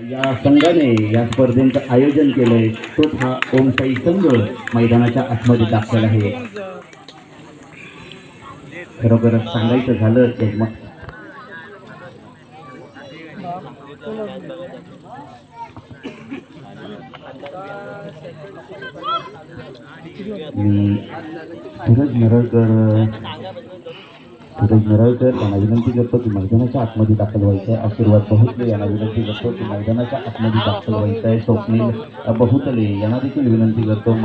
या संघाने या स्पर्धेचं आयोजन केलंय तोच हा ओमसाई संघ मैदानाच्या आतमध्ये दाखल आहे. खरोखरच सांगायचं झालं यजमान मी धीरज नरळकर यांना विनंती करतो की मैदानाच्या आतमध्ये दाखल व्हायचं आहे. आशीर्वाद बहुतले यांना विनंती करतो की मैदानाच्या आतमध्ये दाखल व्हायचं आहे. स्वप्नील बहुतले यांना देखील विनंती करतो.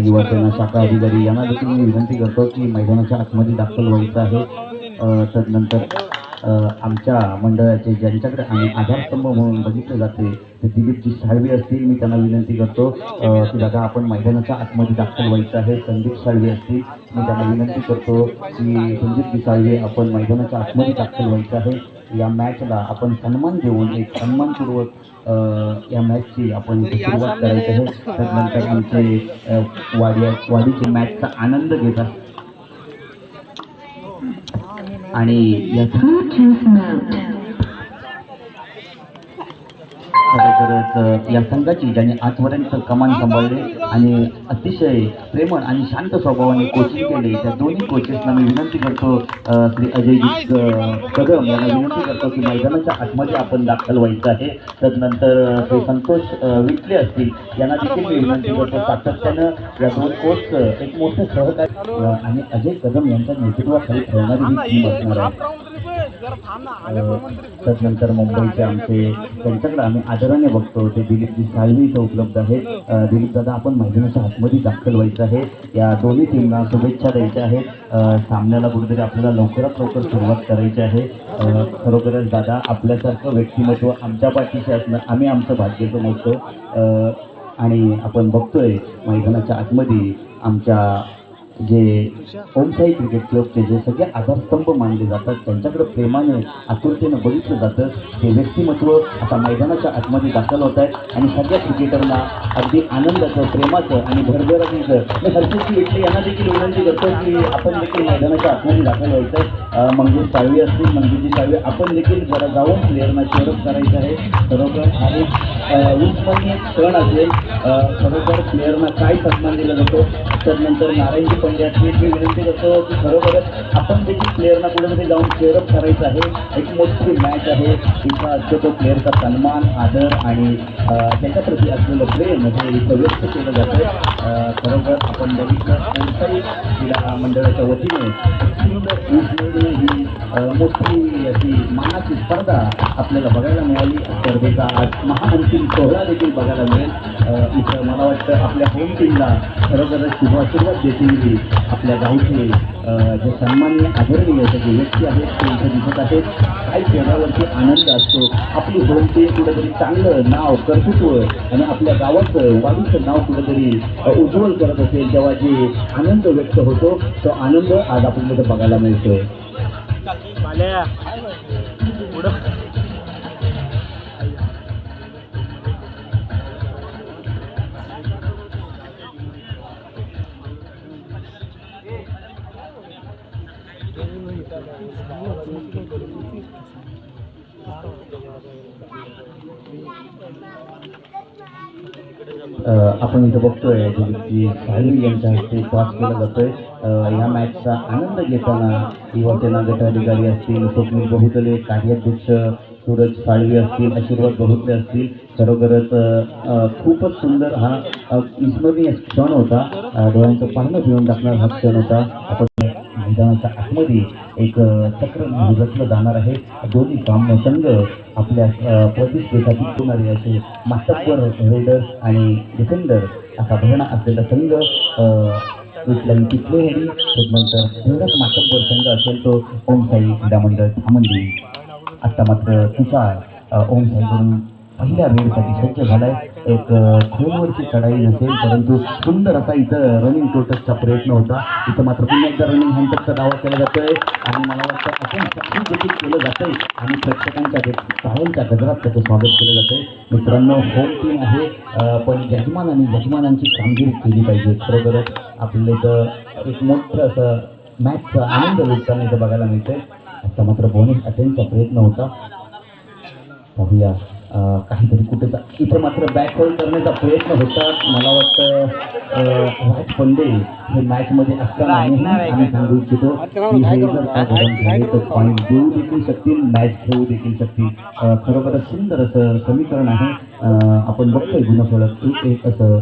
युवासेना शाखा अधिकारी यांना देखील मी विनंती करतो की मैदानाच्या आतमध्ये दाखल व्हायचं आहे. तदनंतर आमच्या मंडळाचे ज्यांच्याकडे आम्ही आधारस्तंभ म्हणून बघितले जाते ते दिलीपजी साळवे असतील. मी त्यांना विनंती करतो की दादा आपण मैदानाच्या आतमध्ये दाखल व्हायचं आहे. संदीप साळवे असतील, मी त्यांना विनंती करतो की संदीपजी साळवे आपण मैदानाच्या आतमध्ये दाखल व्हायचं आहे. या मॅचला आपण सन्मान देऊन एक सन्मानपूर्वक या मॅचची आपण सुरुवात करायची आहे. त्यानंतर आमचे वाडीची मॅचचा आनंद घेतात आणि खरोखरच या संघाची ज्यांनी आजपर्यंत कमान सांभाळले आणि अतिशय प्रेमळ आणि शांत स्वभावाने कोचिंग केले त्या दोन्ही कोचेसना मी विनंती करतो. श्री अजयजी कदम यांना विनंती करतो की मैदानाच्या आतमध्ये आपण दाखल व्हायचं आहे. त्यानंतर श्री संतोष विटले असतील यांना देखील मी विनंती करतो. सातत्यानं या दोन कोच एक मोठं सहकार्य आणि अजय कदम यांच्या नेतृत्वाखाली खेळणारी ही टीम असणार आहे. त्यानंतर मुंबईचे आमचे त्यांच्याकडे आम्ही आदराने बघतो ते दिलीपजी साळवे इथं उपलब्ध आहेत. दिलीप दादा आपण मैदानाच्या आतमध्ये दाखल व्हायचं आहे. या दोन्ही टीमना शुभेच्छा द्यायच्या आहेत. सामन्याला कुठेतरी आपल्याला लवकरात लवकर सुरुवात करायची आहे. खरोखरच दादा आपल्यासारखं व्यक्तिमत्व आमच्या पाठीशी असणं आम्ही आमचं भाग्य समजतो. आणि आपण बघतोय मैदानाच्या आतमध्ये आमच्या जे ओमसाई क्रिकेट क्लबचे जे सगळे आधारस्तंभ मानले जातात त्यांच्याकडे प्रेमाने आतुरतेनं बघितलं जातं ते व्यक्तिमत्व आता मैदानाच्या आतमध्ये दाखल होत आहेत आणि सगळ्या क्रिकेटरना अगदी आनंदाचं प्रेमाचं आणि भरभराटीचं मी हर्षदजी विटले यांना देखील विनंती करतो की आपण देखील मैदानाच्या आतमध्ये दाखल व्हायचं आहे. मंगेश साळवे असतील, मंगेशजी साळवे आपण देखील जरा जाऊन प्लेअरना चेअरअप करायचं आहे. खरोखर हा एक उस्मानीय क्षण असेल. खरोखर प्लेअरना काय सन्मान दिला जातो. त्यानंतर नारायणजी मी विनंती करतो की खरोखरच आपण देखील प्लेअरना कुठेतरी जाऊन चेअरअप करायचं आहे. एक मोठी मॅच आहे. इथं असतो तो प्लेअरचा सन्मान आदर आणि त्याच्याप्रती असलेलं प्रेम हे इथं व्यक्त केलं जातं. खरोखर आपण बघितलं कोणत्याही क्रीडा मंडळाच्या वतीने ही मोठी अशी मानाची स्पर्धा आपल्याला बघायला मिळाली. स्पर्धेचा आज महाअंतिम सोहळा देखील बघायला मिळेल. इथं मला वाटतं आपल्या होम टीमला खरोखरच शुभाशीर्वाद देतील आपल्या गावचे जे सन्माननीय आदरणीय जे व्यक्ती आहेत ते इथं दिसत आहेत. काही खेळावरती आनंद असतो. आपली होम टीम कुठेतरी चांगलं नाव कर्तृत्व आणि आपल्या गावाचं वाढीचं नाव कुठेतरी उज्ज्वल करत असेल तेव्हा जे आनंद व्यक्त होतो तो आनंद आज आपल्याला बघायला मिळतोय. आपण इथं बघतोय की साळवे यांच्या हस्ते पास केला जातोय. या मॅचचा आनंद घेताना युवासेना गटाधिकारी असतील, स्वप्नील बहुतले कार्याध्यक्ष सूरज साळवे असतील, आशीर्वाद बहुतले असतील. खरोखरच खूपच सुंदर हा विस्मरणीय क्षण होता. डोळ्यांचं पारणं घेऊन टाकणार हा क्षण होता. आपण मैदानाच्या आतमध्ये एक चक्र रचलं जाणार आहे. दोन्ही सामने संघ आपल्या प्रतिस्पर्धासाठी होणारे असे मास्टरवर होल्डर आणि डिफेंडर असा भरणा असलेला संघ इथला तिथले हेडी. त्यानंतर एवढाच मास्टरवर संघ असेल तो ओमसाई क्रीडा मंडळ धामंडी. आत्ता मात्र तुषार ओमसाईकडून पहिल्या वेळेसाठी सज्ज झालाय. एक खोलवरची चढाई नसेल परंतु सुंदर असा इथं रनिंग टोटसचा प्रयत्न होता. इथं मात्र पुन्हा एकदा रनिंग हँडचा दावा केला जातोय आणि मला वाटतं आपण सक्सेस देखील केलं जातंय आणि प्रेक्षकांच्या चाहूलच्या गजरात त्याचं स्वागत केलं जातंय. मित्रांनो होम टीम आहे पण यजमानांची कामगिरी केली पाहिजे. खरोखरच आपल्याला इथं एक मोठं असं मॅचचा आनंद लुटताना इथं बघायला मिळतंय. आता मात्र बोनस अटेंडचा प्रयत्न होता. पाहूया काहीतरी कुठेचा इथं मात्र बॅक होल्ड करण्याचा प्रयत्न होता. मला वाटतं राज पंडे हे मॅचमध्ये असताना आम्ही सांगू इच्छितो की हे जर का गरम झाले तर पॉईंट देऊ देखील शकतील, मॅच खेळू देखील शकतील. खरोखरच सुंदर असं समीकरण आहे. आपण बघतोय गुणफलक 1-1 असं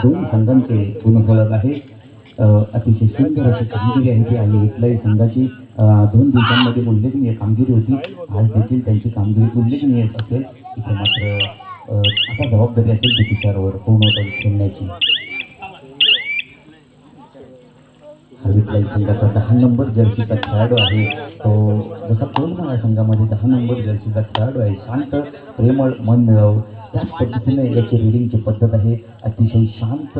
दोन्ही संघांचे गुणफलक आहे. अतिशय सुंदर अशी कामगिरी आहे ती आणि इथल्याही संघाची 2 दिवसांमध्ये उल्लेखनीय कामगिरी होती. आज देखील त्यांची कामगिरी उल्लेखनीय असेल. इथे मात्र आता जबाबदारी असेल ती तुषारवर पूर्ण खेळण्याची. हरविटलाई संघाचा 10 नंबर जर्सीचा खेळाडू आहे. तो जसा कोलकाता संघामध्ये 10 नंबर जर्सीचा खेळाडू आहे. शांत, प्रेमळ, मन मिळव त्याच पद्धतीने याची रीडिंगची पद्धत आहे. अतिशय शांत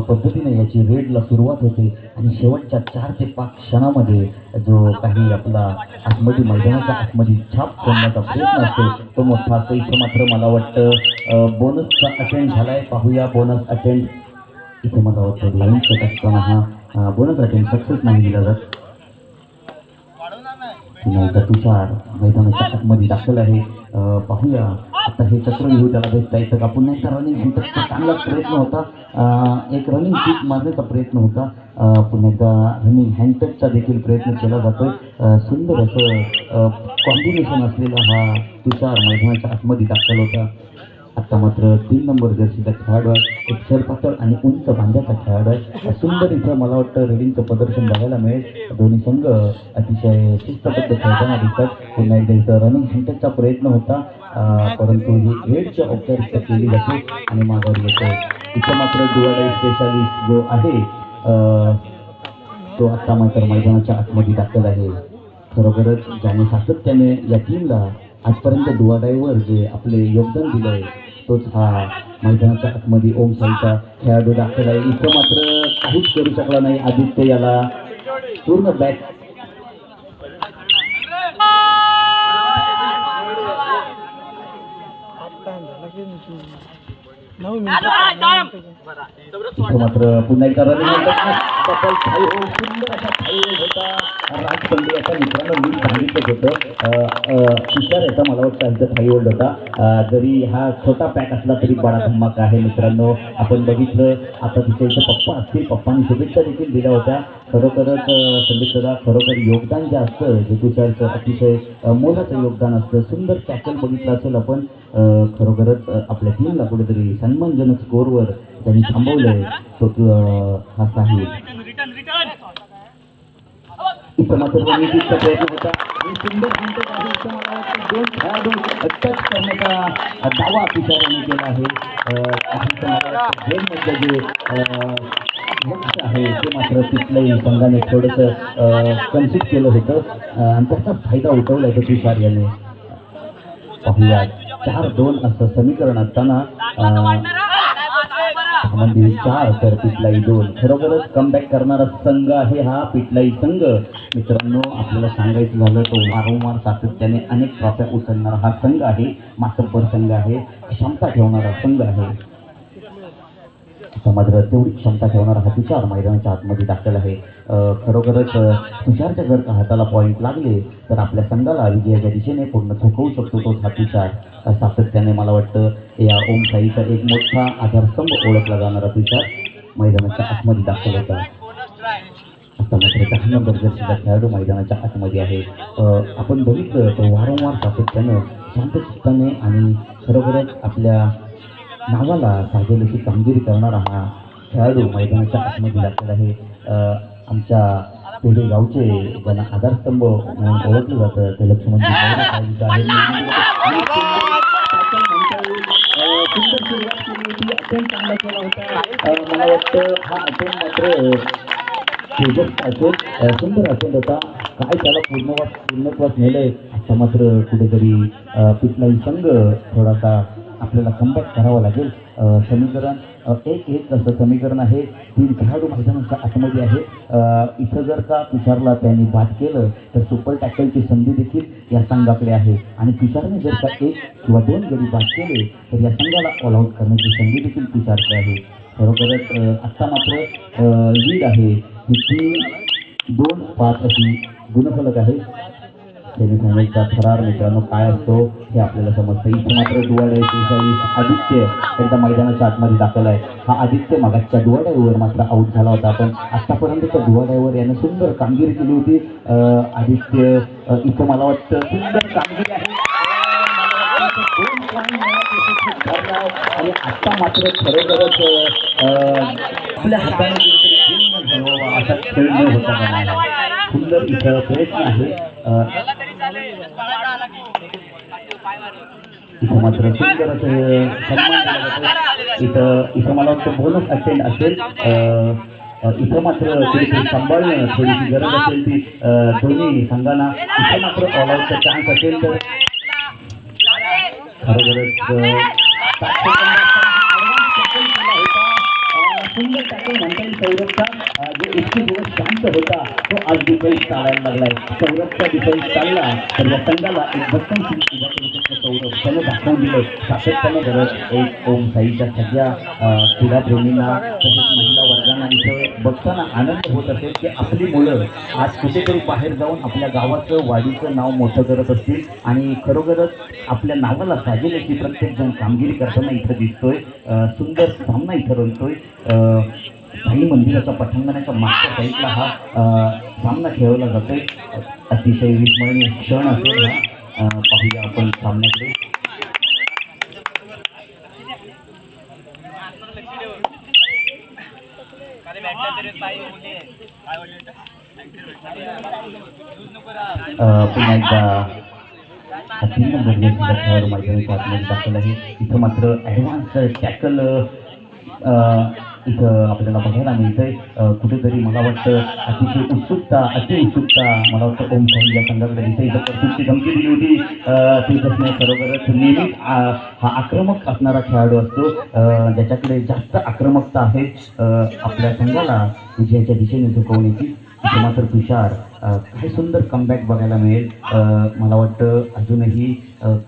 पद्धतीने याची रेडला सुरुवात होते आणि शेवटच्या 4 ते 5 क्षणामध्ये जो काही आपला आतमध्ये मैदानाच्या आतमध्ये छाप सोडण्याचा प्रयत्न असतो तो मोठा असतो. इथं मात्र मला वाटतं बोनसचा अटेंड झालाय. पाहूया बोनस अटेंड. इथे मला वाटतं लाईन सेट असताना हा बोनस अटेंड सक्सेस नाही दिला जात. तुषार मैदानाच्या आतमध्ये दाखल आहे. पाहूया आता हे चक्रव्यूह त्याला भेटता येतं का. पुन्हा एकदा रनिंग हँडटचचा चांगलाच प्रयत्न होता. एक रनिंग किक मारण्याचा प्रयत्न होता. पुन्हा एकदा रनिंग हँडटचचा देखील प्रयत्न केला जातोय. सुंदर असं कॉम्बिनेशन असलेला हा तुषार मैदानाच्या आतमध्ये दाखल होता. आता मात्र 3 नंबर जर्सीचा खेळाडू आहे. एक सरपातळ आणि उंच बांध्याचा खेळाडू आहे. सुंदर इथं मला वाटतं रेडिंगचं प्रदर्शन बघायला मिळेल. दोन्ही संघ अतिशय शिस्तबद्ध खेळताना दिसतात. पुन्हा एकदा इथं रनिंग हँडटचचा प्रयत्न होता परंतु ही रेडची औपचारिकता केली जाते आणि माघारी येतो. इथं मात्र डुवाडाई स्पेशालिस्ट जो आहे तो आता मात्र मैदानाच्या आतमध्ये दाखल आहे. खरोखरच ज्याने सातत्याने या टीमला आजपर्यंत डुवाडाईवर जे आपले योगदान दिलं आहे तोच हा मैदानाच्या आतमध्ये ओम साईचा खेळाडू दाखल आहे. इथं मात्र काहीच करू शकला नाही आदित्य. याला पूर्ण बॅक मात्र पुन्हा एकदा रनिंग सुंदर असा होता. राज पंडे याच्या मित्रांनो मी सांगितलंच होतं तुषार याचा मला वाटतं इथं 5 होल्ड होता. जरी हा छोटा पॅक असला तरी बडा धमाका आहे मित्रांनो. आपण बघितलं आता तिच्या इथं पप्पा असतील. पप्पांनी शुभेच्छा देखील दिल्या होत्या. खरोखरच संदीप दादा खरोखर योगदान जे असतं जे तुषारचं अतिशय मोलाचं योगदान असतं. सुंदर टॅकल बघितलं असेल आपण. खरोखरच आपल्या टीमला कुठेतरी सन्मानजनक स्कोअरवर त्यांनी थांबवलंय तो हा साहिल. इथं मात्र रणनीतीचा प्रयत्न होता आणि सुंदर हँडटच आहे. इथं मला वाटतं 2 खेळाडू टच करण्याचा दावा तुषाराने केला आहे. गेममधलं जे लक्ष आहे ते मात्र तिथल्याही संघाने थोडंसं कन्सिड केलं होतं आणि त्याचा फायदा उठवला आहे तुषार याने. पाहूया 4-2 असं समीकरण असताना 4 तर पिटलाई 2. खरोखरच कमबॅक करणारा संघ आहे हा पिटलाई संघ. मित्रांनो आपल्याला सांगायचं झालं तो वारंवार सातत्याने अनेक ट्रॉफ्या उचलणारा हा संघ आहे. मातब्बर संघ आहे. क्षमता ठेवणारा संघ आहे. मात्र तेवढी क्षमता ठेवणारा हा तुषार मैदानाच्या आतमध्ये दाखल आहे. खरोखरच तुषारच्या जर का हाताला पॉईंट लागले तर आपल्या संघाला विजयाच्या दिशेने पूर्ण थोपवू शकतो तो हा तुषार. सातत्याने मला वाटतं या ओम साईचा एक मोठा आधारस्तंभ ओळखला जाणारा तुषार मैदानाच्या आतमध्ये दाखल होता. आता मात्र 10 नंबर जर्सीचा खेळाडू मैदानाच्या आतमध्ये आहे. आपण बघितलं तर वारंवार सातत्यानं शांतचित्ताने आणि खरोखरच आपल्या नावाला साजेल अशी कामगिरी करणारा हा खेळाडू मैदानाच्या आतमध्ये दाखल आहे. आमच्या पेढे गावचे ज्यांना आधारस्तंभ म्हणून ओळखलं जातं ते लक्ष्मणजी आहे. सुंदर सुरुवात केली होती. अत्यंत चांगला केला होता. मला वाटतं हा अटेम्प्ट मात्र तेजस असेल सुंदर अटेम्प्ट होता. काय त्याला पूर्णत्वास नेलंय आता मात्र कुठेतरी पिटलाई संघ थोडासा आपल्याला कमबॅक करावं लागेल. समीकरण 1-1 असं समीकरण आहे. 3 खेळाडू मैदानाच्या आतमध्ये आहे. इथं जर का तुषारला त्यांनी बाद केलं तर सुपर टॅकलची संधी देखील या संघाकडे आहे आणि तुषारने जर का 1 किंवा 2 गडी बाद केले तर या संघाला ऑल आउट करण्याची संधी देखील तुषारकडे आहे. खरोखरच आत्ता मात्र लीड आहे ही 3-2-5 अशी गुणफलक आहे. सेमीफायनलचा थरार मित्रांनो काय असतो हे आपल्याला समजतं. इथे मात्र दुवाडे आदित्य एकदा मैदानाच्या आतमध्ये दाखल आहे. हा आदित्य मागाच्या दुवाड्यावर मात्र आऊट झाला होता, पण आतापर्यंत त्या दुवाड्यावर यानं सुंदर कामगिरी केली होती. आदित्य इथं मला वाटतं सुंदर कामगिरी आहे आणि आता मात्र खरोखरच आपल्या हाताने असा खेळ न होता बनायला सुंदर इथं प्रयत्न आहे. इथं मात्र सुंदर असं सन्मान दिला जातो. इथं मला वाटतं बोनस अटेंड असेल. इथं मात्र सांभाळणं थोडीशी गरज असेल ती दोन्ही संघांना. इथं मात्र ऑल आउटचा चान्स असेल तर खरोखरच सुंदर टॅकल म्हणता येईल सौरभचा. जो इतके दिवस शांत होता तो आज डिफेन्स चालायला लागलाय. सौरभचा डिफेन्स चालला तर या संघाला एक भक्कम उभा करू शकतो सौरभ. त्यानं दाखवून दिलं सातत्यानं करत. एक ओम साईच्या सगळ्या क्रीडाप्रेमींना तसेच महिला वर्गांना इथं बघताना आनंद होत असेल की आपली मुलं आज कुठेतरी बाहेर जाऊन आपल्या गावाचं वाडीचं नाव मोठं करत असतील आणि खरोखरच आपल्या नावाला साजेल अशी प्रत्येकजण कामगिरी करताना इथं दिसतोय. सुंदर सामना इथं रंगतोय. साई मंदिराच्या पटांगणाच्या मागच्या साईडला हा सामना खेळवला जातोय. अतिशय विस्मरणीय क्षण असेल हा. पाहूया आपण सामन्याकडे. पुन्हा एकदा 3 नंबर खेळाडू मैदानाच्या आतमध्ये दाखल आहे. इथं मात्र ॲडव्हान्स टॅकल इथं आपल्याला बघायला मिळतंय. कुठेतरी मला वाटतं अतिशय उत्सुकता मला वाटतं ओम साई या संघाकडे इथं कर्तृत्वाची धमकी दिली होती. ती कसं खरोखरच नेहमीच हा आक्रमक असणारा खेळाडू असतो, ज्याच्याकडे जास्त आक्रमकता आहे आपल्या संघाला विजयाच्या दिशेने झुकवण्याची. इथे मात्र तुषार काही सुंदर कमबॅक बघायला मिळेल. मला वाटतं अजूनही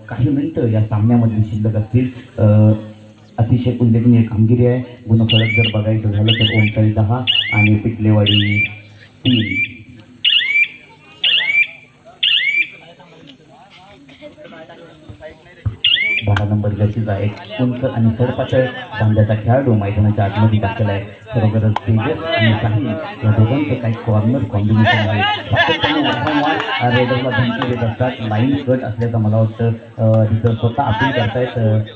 काही मिनिटं या सामन्यामध्ये शिल्लक असतील. अतिशय उल्लेखनीय कामगिरी आहे. गुणफलक जर बघायचं झालं तर ओमसाई 10 आणि पिटलेवाडी 3. बारा नंबर जशीचा एक उंच आणि सरपातळ बांध्याचा खेळाडू मैदानाच्या आतमध्ये दाखल आहे. खरोखरच तेजस आणि काही या दोघांचं काही कॉर्नर कॉम्बिनेशन आहे. वारंवार रेडरला धमकी देत असतात. लाईन कट असल्याचं मला वाटतं तिथं स्वतः अपील करतायत.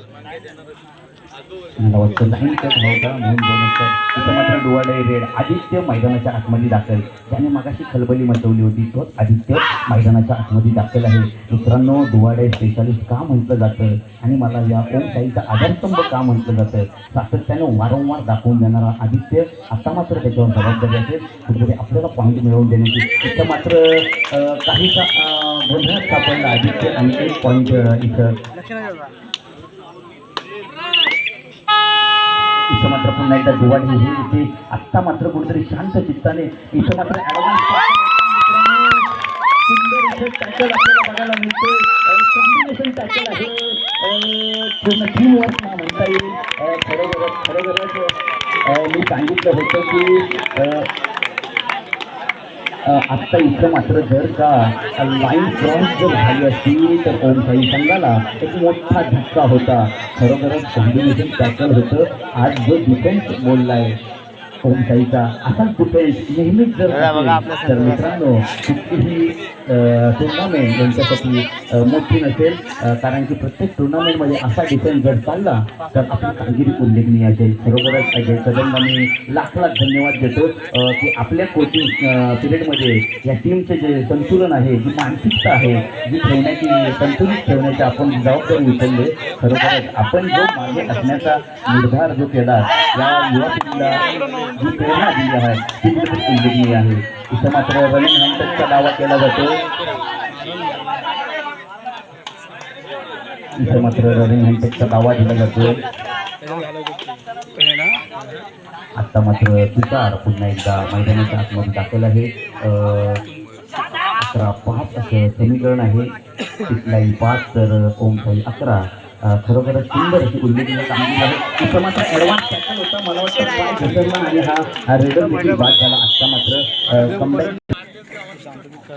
मला वाटतं लाईन कट होता म्हणून बोलत. इथं मात्र दुवाडे रेड आदित्य मैदानाच्या आतमध्ये दाखल. त्याने मागाशी खलबली मचवली होती तोच आदित्य मैदानाच्या आतमध्ये दाखल आहे. मित्रांनो दुवाडे स्पेशालिस्ट का म्हटलं जातं आणि मला या ओम साईचा आधारस्तंभ का म्हटलं जातं, सातत्यानं वारंवार दाखवून देणारा आदित्य आता मात्र त्याच्यावर जबाबदारी असेल कुठेतरी आपल्याला पॉईंट मिळवून देण्याची. इथं मात्र काहीसा गोंधळात सापडला आदित्य आणि एक पॉईंट इथं मात्र पुन्हा एकदा दुवाडी ही होती. आत्ता मात्र कुठेतरी शांत चित्ताने इथं मात्र सुंदर इथे टॅकल आपल्याला बघायला मिळतोय. कॉम्बिनेशन टॅकल आहे. पूर्ण टीम वर्क म्हणता येईल. खरोखरच मी सांगितलं होतं की आत्ता इथं मात्र जर का लाईन क्रॉस जर झाली असती तर ओम साई संघाला एक मोठा धक्का होता. खरोखरच कॉम्बिनेशन टॅकल होतं. आज जो डिफेन्स बोललाय ओम साईचा असाच डिफेन्स नेहमीच जर तर मित्रांनो कुठलीही टुर्नामेंट त्यांच्यासाठी मोठी नसेल. कारण की प्रत्येक टुर्नामेंटमध्ये असा डिफेन्स जर चालला तर आपली कामगिरी उल्लेखनीय असेल. खरोखरच अजय कदमला मी लाख देन्यवाद देतो की आपल्या कोचिंग पिरियडमध्ये या टीमचे जे संतुलन आहे, जी मानसिकता आहे, जी संतुलित ठेवण्याची आपण जबाबदारी उचलले. खरोखरच आपण जो मागे असण्याचा निर्धार जो केला या युवा पिढीला जी प्रेरणा दिली आहे ती कुठेतरी उल्लेखनीय आहे. इथं मात्र रनिंग हंटरचा दावा केला जातो. इथं मात्र रनिंग हंटरचा दावा दिला जातो. आता मात्र तुषार पुन्हा एकदा मैदानाच्या आतमध्ये दाखल आहे. 11-5 असं समीकरण आहे. लाईन 5 तर ओम साई 11. खरोखरच सुंदर अशी उल्लेखनीय कामगिरी आहे. इथं मात्र ॲडव्हान्स टॅकल होता. मला वाटतं पाय घसरला आणि हा रेडर देखील बाद झाला. आत्ता मात्र कमबॅक इथे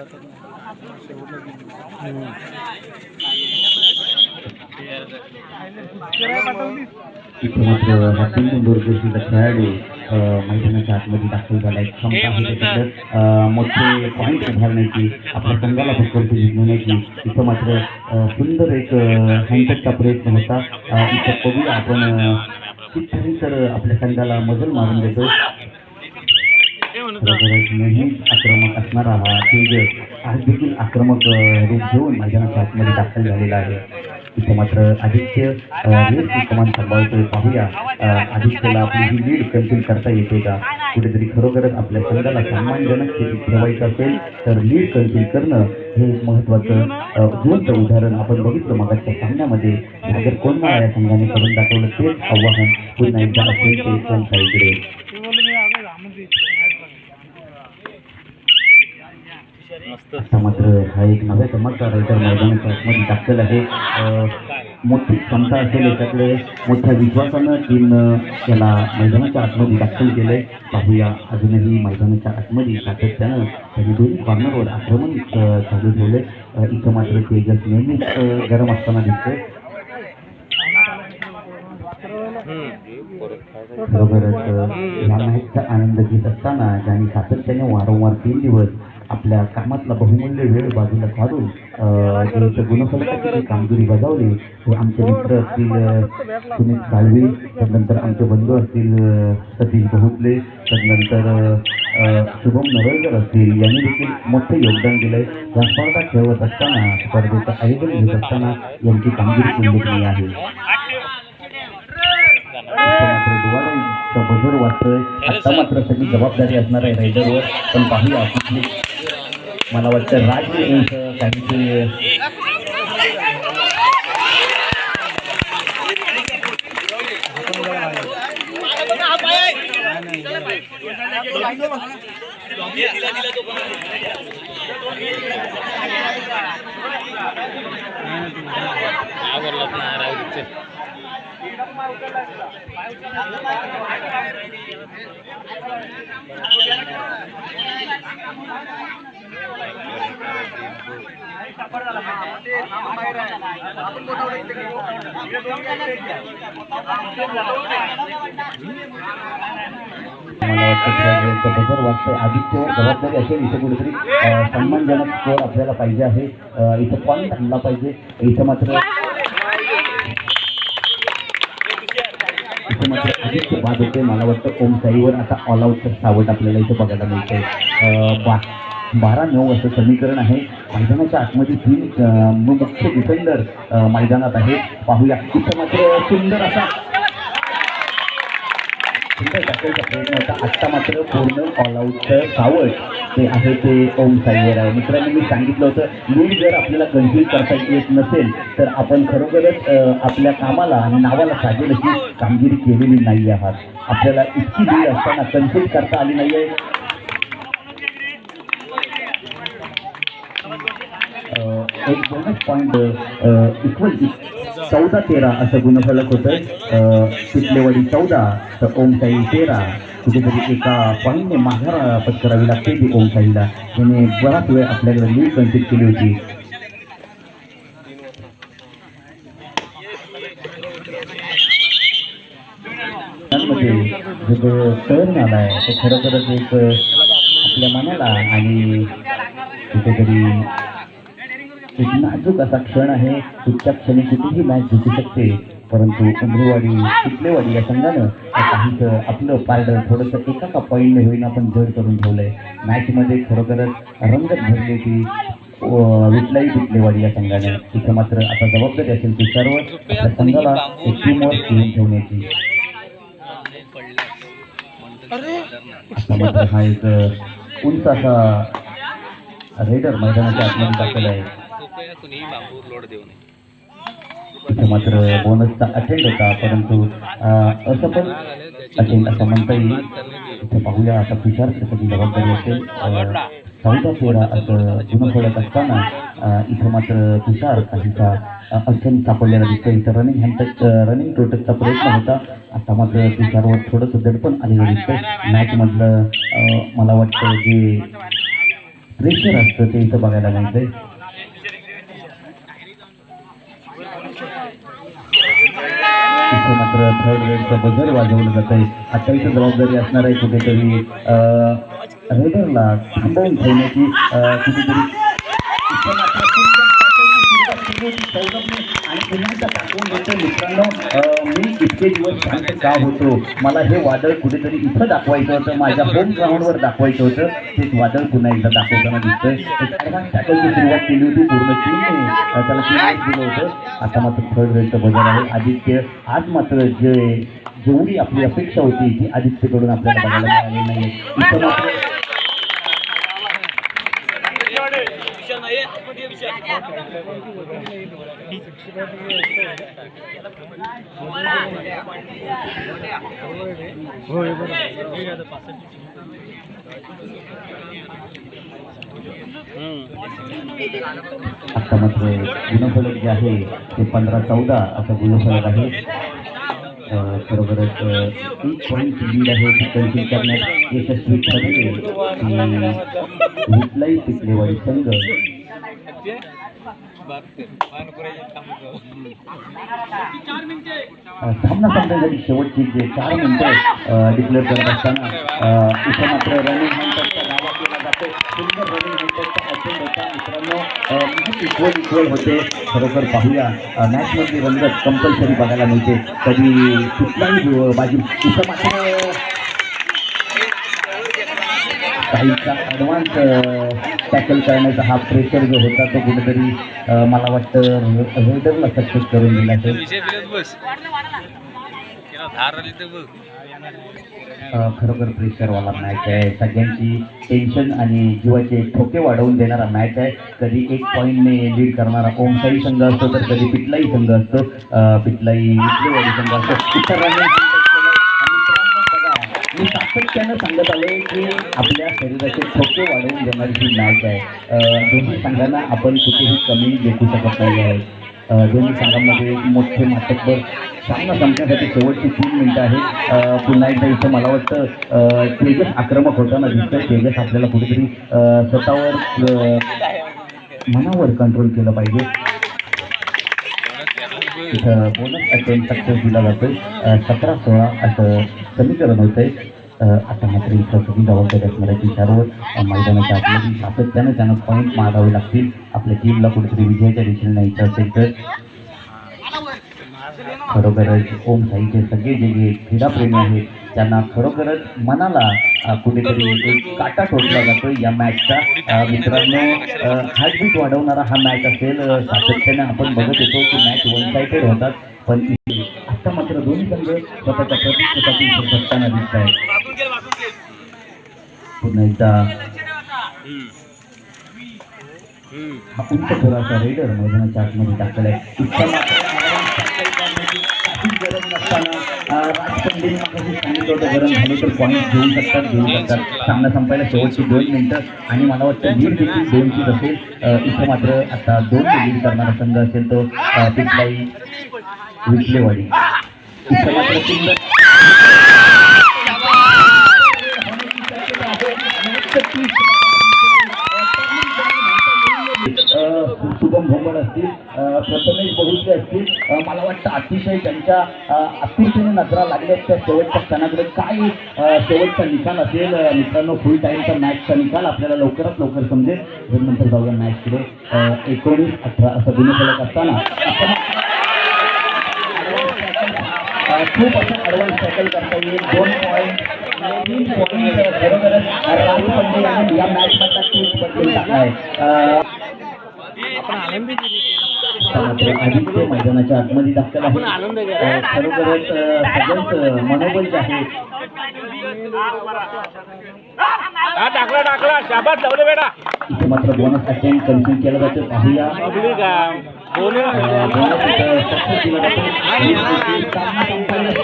मात्र हा तीन दुर्गशीचा खेळाडू मैदानाच्या आतमध्ये दाखल झाला आहे. क्षमता आहे त्याच्याकडे मोठे पॉईंट उभारण्याची, आपल्या संघाला फक्त जिंकण्याची. इथं मात्र सुंदर एक हँडटचा प्रयत्न होता. इथं बघूया आपण कितीतरी तर आपल्या संघाला मजल मारून देतो. नेहमीच आक्रमक असणारा हा तेज आज देखील आक्रमक रूप घेऊन मैदानाच्या आतमध्ये दाखल झालेला आहे. इथे मात्र आदित्य कमान सांभाळतोय. पाहूया आदित्यला आपली ही लीड कंटिन्यू करता येते का. कुठेतरी खरोखरच आपल्या संघाला सन्मानजनक स्थितीत ठेवायचं असेल तर लीड कंटिन्यू करणं हे एक महत्त्वाचं जिवंत उदाहरण आपण बघितलं मगाच्या सामन्यामध्ये. जर कोणत्या या संघाने करून दाखवलं तेच आव्हान पुन्हा एकदा असेल ते कोणत्याकडे. आता मात्र हा एक नव्या क्रमांकचा रायडर मैदानाच्या आतमध्ये दाखल आहे. मोठी क्षमता असेल याच्याकडे, मोठ्या विश्वासानं टीम त्याला मैदानाच्या आतमध्ये दाखल केलंय. पाहूया अजूनही मैदानाच्या आतमध्ये सातत्यानं त्यांनी दोन्ही कॉर्नरवर आक्रमण चालू ठेवले. इथं मात्र तेजस नेहमीच गरम असताना दिसतोय. बरोबरच या मॅचचा आनंद घेत असताना ज्यांनी सातत्याने वारंवार 3 दिवस आपल्या कामातला बहुमूल्य वेळ बाजूला काढून जे गुणफलकाची कामगिरी बजावली, ते आमचे मित्र असतील सुनील साळवी, त्यानंतर आमचे बंधू असतील सतीश बहुतले, त्यानंतर शुभम नरळकर असतील, यांनी देखील मोठे योगदान दिलंय. या स्पर्धा खेळवत असताना, स्पर्धेचं आयोजन घेत असताना यांची कामगिरी उल्लेखनीय आहे. मात्र दुवाराचा बजर वाटतोय. आता मात्र सगळी जबाबदारी असणार आहे रायडरवर. पण पाहूया कुठली, मला वाटतं राजवीर यांचं काहीतरी बजर वाटतंय. आदित्यवर जबाबदारी असेल. इथे कुठेतरी सन्मानजनक स्कोर आपल्याला पाहिजे आहे. इथं पॉईंट आणला पाहिजे. इथं मात्र आदित्य बाद होते. मला वाटतं ओम साईवर आता ऑल आउटचं सावट आपल्याला इथं बघायला मिळतंय. 12-9 असं समीकरण आहे. मैदानाच्या आतमध्ये 3 मुख्य डिफेंडर मैदानात आहे. पाहूया इथं मात्र सुंदर असा टाकायचा प्रयत्न होता. आत्ता मात्र पूर्ण ऑल आउटचं सावट ते आहे ते ओम साईवर आहे. मित्रांनी मी सांगितलं होतं, लीड जर आपल्याला कंट्रोल करता येत नसेल तर आपण खरोखरच आपल्या कामाला आणि नावाला साजेल अशी कामगिरी केलेली नाही आहात. आपल्याला इतकी लीड असताना कंट्रोल करता आली नाही आहे. एक बोनस पॉईंट इक्वल 14-13 असं गुणफलक होतं. चिखलेवाडी 14 तर ओमसाई 13. कुठेतरी एका पॉईंटने माघार पत्करावी लागते ती ओमसाईला. त्याने बराच वेळ आपल्याकडे लीड कंट्रोल केली होती. जो टर्न आला आहे तो खरोखरच एक आपल्या मनाला आणि कुठेतरी एक नाजूक असा क्षण आहे. कुठच्या क्षणी कुठेही मॅच जिंकू शकते. परंतु उमरेवाडी चिखलेवाडी या संघानं काहीच आपलं पारडं थोडंसं एका पॉईंटने होईना पण जड करून ठेवलंय. मॅचमध्ये खरोखरच रंगत भरली ती विटलाई चिखलेवाडी या संघाने. तिथं मात्र आता जबाबदारी असेल तुषारवर आपल्या संघाला एक टीमवर्क घेऊन ठेवण्याची. आता मात्र हा एक उंच असा रेडर मैदानाच्या आतमध्ये दाखल आहे. तिथे मात्र बोनसचा अटेंड होता, परंतु असं पण अटेंड असं म्हणता येईल. इथे पाहूया आता तुषार त्याची जबाबदारी असेल. 14-13 असं गुणफलक असताना इथं मात्र तुषार काहीसा अडचणी सापडलेला दिसतो. इथं रनिंग टोटलचा प्रयत्न होता. आता मात्र तुषारवर थोडंसं दडपण आलेलं दिसतं. मॅचमधलं मला वाटतं जे प्रेशर असतं ते इथं बघायला मिळतंय. इथं मात्र थर्ड रेडचं बजर वाजवलं जात आहे. आता इथं जबाबदारी असणार आहे कुठेतरी रेडरला थांबवून ठेवण्याची. कुठेतरी इथं मात्र आणि पुन्हा एकदा दाखवून देतो मित्रांनो, मी इतके दिवस शांत का होतो. मला हे वादळ कुठेतरी इथं दाखवायचं होतं, माझ्या होम ग्राउंडवर दाखवायचं होतं. तेच वादळ पुन्हा एकदा दाखवताना दिसतंय. एक ॲडव्हान्स टॅकलची सुरुवात केली होती, पूर्ण टीमने त्याला क्लिअर दिलं होतं. आता मात्र थर्ड रेडचं बजाव आहे. आदित्य आज मात्र जेवढी आपली अपेक्षा होती ती आदित्यकडून आपल्याला बघायला मिळाली नाही. इथं मात्र आता मात्र गुणफलक जे आहे ते 15-14 असं गुणफलक आहे. खरोखरच 1 पॉईंट लीड आहे ती कन्सिल करण्यात यशस्वी ठरले विठलाई पिकलेवाडी संघ. सामना संपण्यासाठी शेवटची जे 4 मिनिटं डिक्लेअर करत असताना इथं मात्र रनिंग हँडचा दावा केला जातो. सुंदर रनिंग हँडचा अटेंड होता मित्रांनो. इक्वल होते. खरोखर पाहूया मॅचमधली रंगत कंपल्सरी बघायला मिळते. कधी कुठलाही बाजू इथं मात्र काहीचा ॲडव्हान्स टॅकल करण्याचा हा प्रेशर जो होता तो कुठेतरी मला वाटतं रेडरला सक्सेस करून दिला असेल. खरोखर प्रेशरवाला मॅच आहे. सगळ्यांची टेन्शन आणि जीवाचे ठोके वाढवून देणारा मॅच आहे. कधी 1 पॉईंटने लीड करणारा ओमसाई संघ असतो तर कधी पिटलाई संघ असतो. पिटलाई विठलेवाडी संघ असतो. इतरांनी मी सातत्यानं सांगत आलो की आपल्या शरीराचे ठोके वाढवून देणारी ही मॅच आहे. दोन्ही संघांना आपण कुठेही कमी लेखू शकत नाही आहे. दोन्ही संघांमध्ये मोठे मातकबर सामना संपण्यासाठी शेवटची 3 मिनिटं आहेत. पुन्हा एकदा इथं मला वाटतं तेजस आक्रमक होताना दिसतं. तेजस आपल्याला कुठेतरी स्वतःवर मनावर कंट्रोल केलं पाहिजे. इथं बोनस अटेम्प्ट सक्सेस दिला जातोय. 17-16 असं समीकरण होतंय. आता मात्र इथं सगळी जबाबदारी असणार आहे की सर्व मैदानाच्या आतमध्ये सातत्यानं त्यांना पॉईंट मारावे लागतील. आपल्या टीमला कुठेतरी विजयाच्या दिशेने न्यायचं असेल तर. खरोखरच ओम साईचे सगळे जे क्रीडाप्रेमी आहेत त्यांना खरोखरच मनाला कुठेतरी एक काटा टोचला जातो या मॅचचा. मित्रांनो हार्टबीट वाढवणारा हा मॅच असेल. सातत्याने आपण बघत येतो की मॅच 1 साइडेड होतात पण आता मात्र दोन्ही संघ स्वतःच्या प्रतिष्ठेसाठी झटकताना दिसत आहेत. पुन्हा एकदा हा उंच थोडासा रेडर मैदानाच्या आतमध्ये टाकलेला आहे. गरज नसताना राजपंडित सांगितलं होतं गरम झालं तर पॉईंट घेऊ शकतात. सामना संपायला शेवटची 2 मिनिटं आणि मला वाटतं लीड देखील 2ची असेल. इथं मात्र आता 2 लीड करणारा संघ असेल तो पिटलाई विठलेवाडी. इथं मात्र सुंदर शुभम भोंबळ असतील, प्रथमेश बहुते असतील. मला वाटतं अतिशय त्यांच्या आतुरतेने नजरा लागल्या त्या शेवटच्या क्षणाकडे. काय शेवटचा निकाल असेल मित्रांनो. फुल टाईमचा मॅचचा निकाल आपल्याला लवकरात लवकर समजेल. नंतर जाऊया मॅचकडे. 19-18 असं गुणफलक असताना खूप असं ॲडव्हान्स टॅकल करता येईल. 2 पॉईंट खरोखरच राजपंडे यांनी या मॅचमधला केस बदलून टाकला आहे. आदित्य मैदानाच्या आतमध्ये दाखल आहे. खरोखरच सगळ्यांच मनोबल जे आहे इथे मात्र बोनस अटेम्प्ट कन्सिडर केला जातो. पाहूया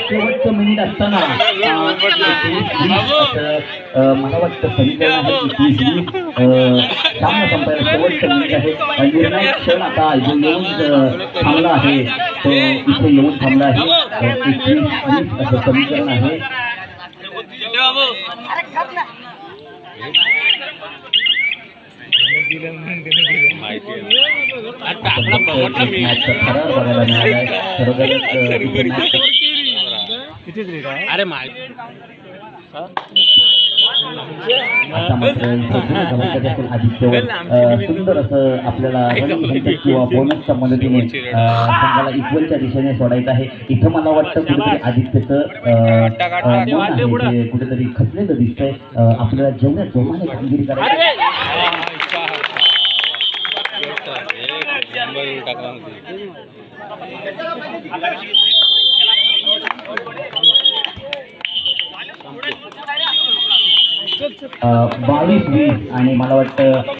शेवटचं मिनिट असताना मला वाटतं समीकरण आहे सामना संपायला शेवटचं मिनिट आहे. निर्णायक क्षण आता जो येऊन थांबला आहे तो इथे येऊन थांबला आहे. 21-20 असं समीकरण आहे. मॅचचा थरार बघायला मिळालाय. खरोखरच इथे मॅच आता मात्र धमाक्यातील आदित्यवर सुंदर असं आपल्याला किंवा बोनसच्या मदतीने संघाला इक्वलच्या दिशेने सोडायचं आहे. इथं मला वाटतं कुठेतरी आदित्यचं मन आहे ते कुठेतरी खचलेलं दिसतंय. आपल्याला जेवढ्या जोमाने कामगिरी करायची (22-20) आणि मला वाटतं